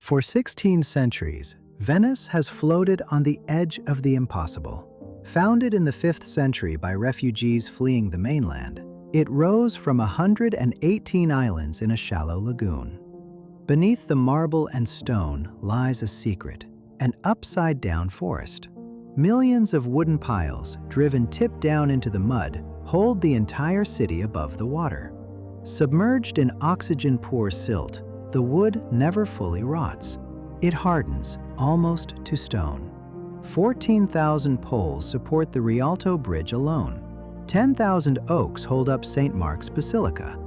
For 16 centuries, Venice has floated on the edge of the impossible. Founded in the 5th century by refugees fleeing the mainland, it rose from 118 islands in a shallow lagoon. Beneath the marble and stone lies a secret, an upside-down forest. Millions of wooden piles, driven tip down into the mud, hold the entire city above the water. Submerged in oxygen-poor silt, the wood never fully rots. It hardens, almost to stone. 14,000 poles support the Rialto Bridge alone. 10,000 oaks hold up St. Mark's Basilica.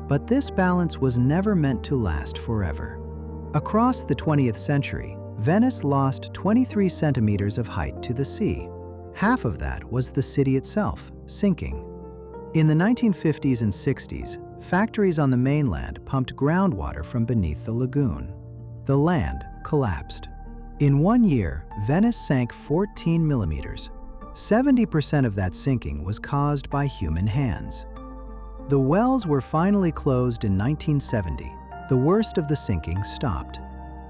But this balance was never meant to last forever. Across the 20th century, Venice lost 23 centimeters of height to the sea. Half of that was the city itself, sinking. In the 1950s and 60s, factories on the mainland pumped groundwater from beneath the lagoon. The land collapsed. In 1 year, Venice sank 14 millimeters. 70% of that sinking was caused by human hands. The wells were finally closed in 1970. The worst of the sinking stopped.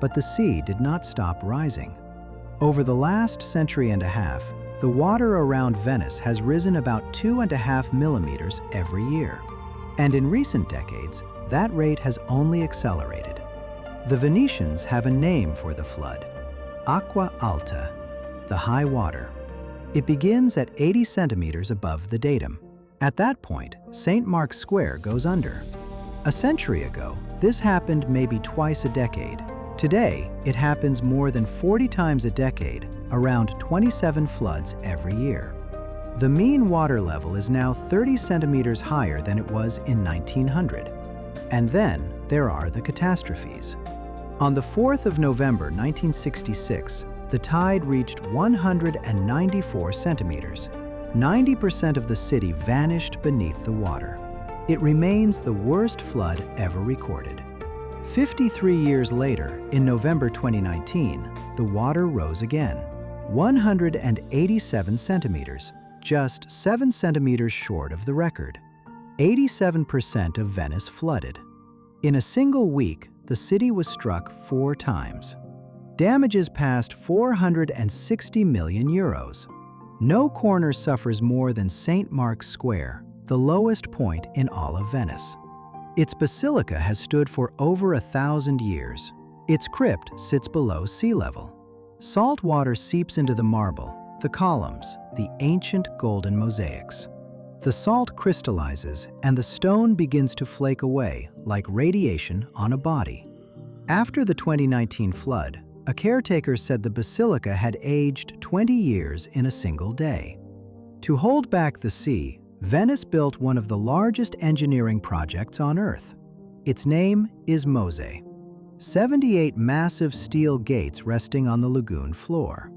But the sea did not stop rising. Over the last century and a half, the water around Venice has risen about 2.5 millimeters every year. And in recent decades, that rate has only accelerated. The Venetians have a name for the flood: Acqua Alta, the high water. It begins at 80 centimeters above the datum. At that point, St. Mark's Square goes under. A century ago, this happened maybe twice a decade. Today, it happens more than 40 times a decade, around 27 floods every year. The mean water level is now 30 centimeters higher than it was in 1900. And then there are the catastrophes. On the 4th of November 1966, the tide reached 194 centimeters. 90% of the city vanished beneath the water. It remains the worst flood ever recorded. 53 years later, in November 2019, the water rose again. 187 centimeters, just 7 centimeters short of the record. 87% of Venice flooded. In a single week, the city was struck 4 times. Damages passed 460 million euros. No corner suffers more than St. Mark's Square, the lowest point in all of Venice. Its basilica has stood for over 1,000 years. Its crypt sits below sea level. Salt water seeps into the marble, the columns, the ancient golden mosaics. The salt crystallizes and the stone begins to flake away like radiation on a body. After the 2019 flood, a caretaker said the basilica had aged 20 years in a single day. To hold back the sea, Venice built one of the largest engineering projects on Earth. Its name is Mose. 78 massive steel gates resting on the lagoon floor.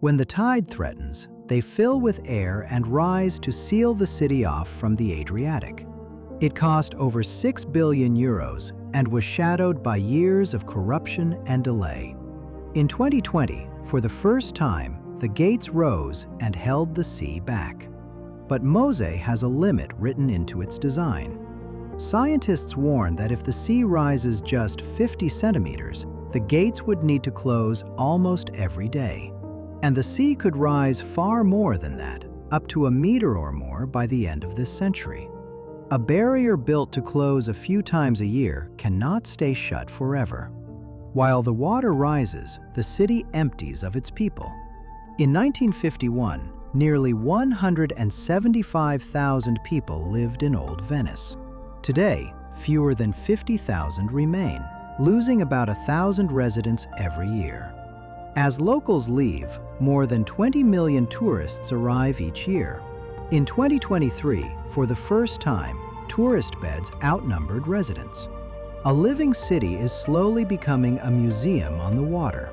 When the tide threatens, they fill with air and rise to seal the city off from the Adriatic. It cost over 6 billion euros and was shadowed by years of corruption and delay. In 2020, for the first time, the gates rose and held the sea back. But Mose has a limit written into its design. Scientists warn that if the sea rises just 50 centimeters, the gates would need to close almost every day. And the sea could rise far more than that, up to a meter or more by the end of this century. A barrier built to close a few times a year cannot stay shut forever. While the water rises, the city empties of its people. In 1951, nearly 175,000 people lived in Old Venice. Today, fewer than 50,000 remain, losing about 1,000 residents every year. As locals leave, more than 20 million tourists arrive each year. In 2023, for the first time, tourist beds outnumbered residents. A living city is slowly becoming a museum on the water.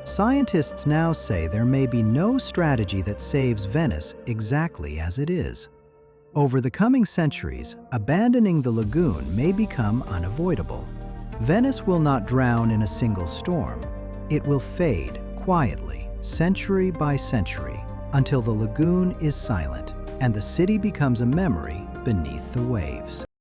Scientists now say there may be no strategy that saves Venice exactly as it is. Over the coming centuries, abandoning the lagoon may become unavoidable. Venice will not drown in a single storm. It will fade quietly, century by century, until the lagoon is silent and the city becomes a memory beneath the waves.